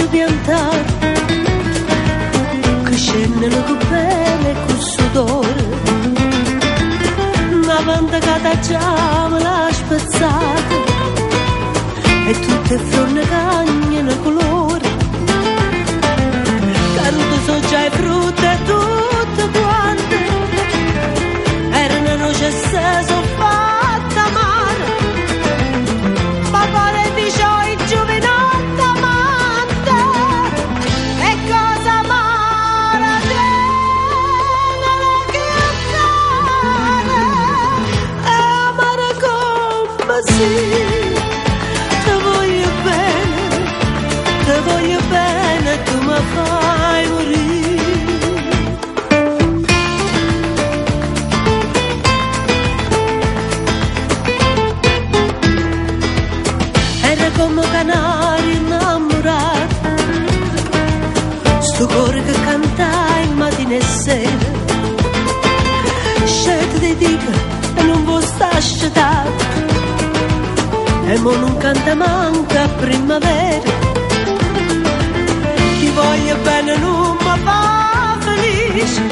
piantare che scendono con bene con sudore, una vanta che t'aggiava la spezzata e tutte fronne cagnano colore, caduto so già i frutti e tutte quante erano noci e se sono fatta male, ma pare dice i giovinotti amante e cosa amara tenere che accade e amare come sì. Te voglio bene, tu mi fai morire. Era come canari innamorati, sto cuore che cantai mattina e sera, scelta di dica e non può stare asciugato, e mo non canta manca a primavera. Ti voglio bene non mi fa felice,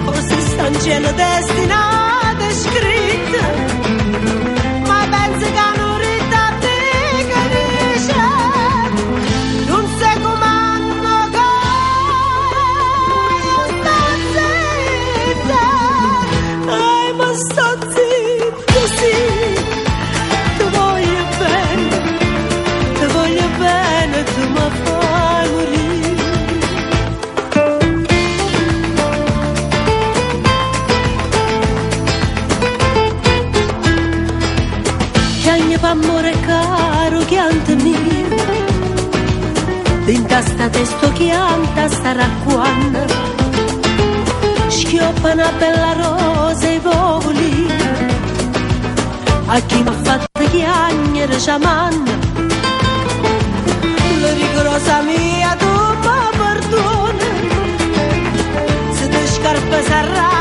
forse sta in cielo destinata e scritta, ma penso che non rita te che dice non sai com'hanno io sto zitta, ma sto zitta sì. Te voglio bene, tu mi fai morire. Chiagna p'amore caro, chianta mia, d'inta testo chianta sta racquanna, schioppa una bella rosa e voli, a chi m'ha fatto chiagnere sciamanna, la rigorosa mia tu mi perdona, se te scarpe s'arrabbiano